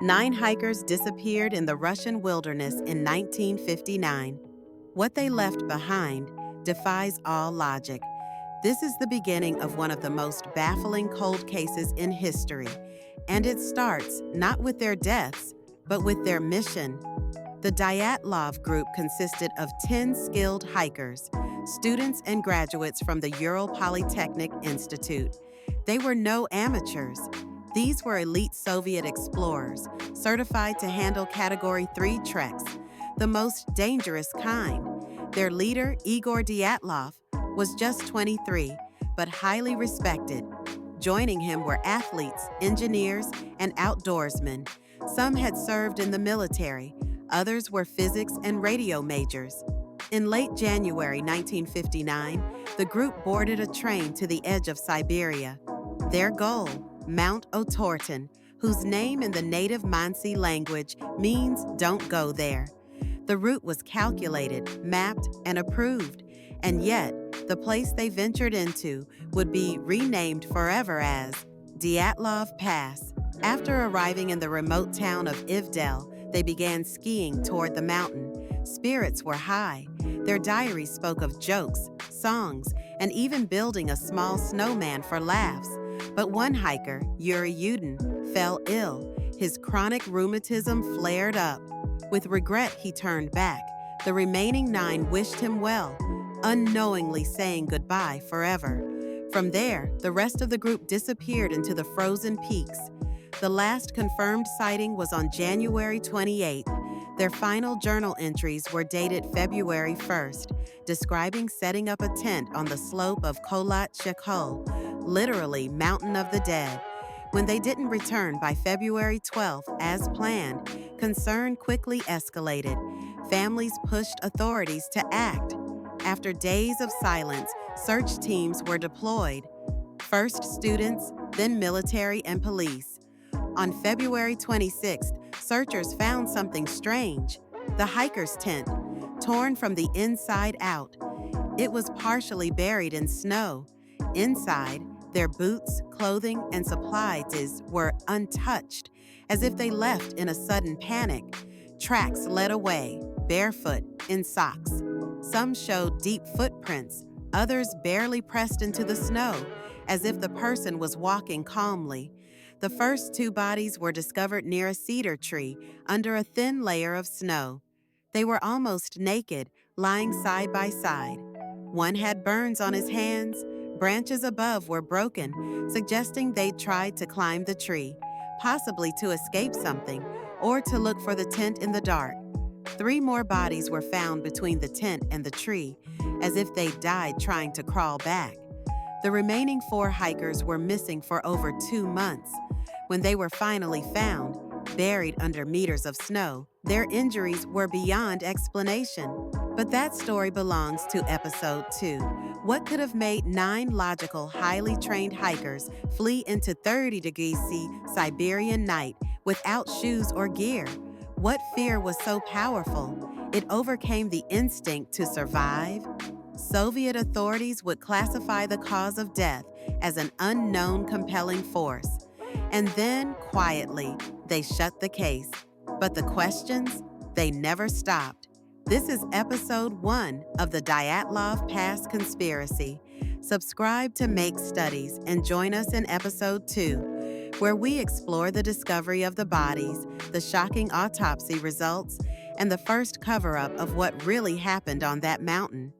9 hikers disappeared in the Russian wilderness in 1959. What they left behind defies all logic. This is the beginning of one of the most baffling cold cases in history, and it starts not with their deaths, but with their mission. The Dyatlov group consisted of 10 skilled hikers, students and graduates from the Ural Polytechnic Institute. They were no amateurs. These were elite Soviet explorers, certified to handle Category 3 treks, the most dangerous kind. Their leader, Igor Dyatlov, was just 23, but highly respected. Joining him were athletes, engineers, and outdoorsmen. Some had served in the military, others were physics and radio majors. In late January 1959, the group boarded a train to the edge of Siberia. Their goal, Mount Otorten, whose name in the native Mansi language means "don't go there." The route was calculated, mapped, and approved, and yet the place they ventured into would be renamed forever as Dyatlov Pass. After arriving in the remote town of Ivdel, they began skiing toward the mountain. Spirits were high. Their diaries spoke of jokes, songs, and even building a small snowman for laughs. But one hiker, Yuri Yudin, fell ill. His chronic rheumatism flared up. With regret, he turned back. The remaining 9 wished him well, unknowingly saying goodbye forever. From there, the rest of the group disappeared into the frozen peaks. The last confirmed sighting was on January 28th. Their final journal entries were dated February 1st, describing setting up a tent on the slope of Kholat Shekhol, literally Mountain of the Dead. When they didn't return by February 12th as planned, concern quickly escalated. Families pushed authorities to act. After days of silence, search teams were deployed. First students, then military and police. On February 26th, searchers found something strange: the hiker's tent, torn from the inside out. It was partially buried in snow. Inside, their boots, clothing, and supplies were untouched, as if they left in a sudden panic. Tracks led away, barefoot, in socks. Some showed deep footprints, others barely pressed into the snow, as if the person was walking calmly. The first 2 bodies were discovered near a cedar tree under a thin layer of snow. They were almost naked, lying side by side. One had burns on his hands. Branches above were broken, suggesting they'd tried to climb the tree, possibly to escape something or to look for the tent in the dark. 3 more bodies were found between the tent and the tree, as if they'd died trying to crawl back. The remaining 4 hikers were missing for over 2 months. When they were finally found, buried under meters of snow, their injuries were beyond explanation. But that story belongs to episode 2. What could have made 9 logical, highly trained hikers flee into 30 degrees C Siberian night without shoes or gear? What fear was so powerful? It overcame the instinct to survive. Soviet authorities would classify the cause of death as an unknown compelling force. And then, quietly, they shut the case. But the questions, they never stopped. This is episode 1 of the Dyatlov Pass Conspiracy. Subscribe to Make Studies and join us in episode 2, where we explore the discovery of the bodies, the shocking autopsy results, and the first cover-up of what really happened on that mountain.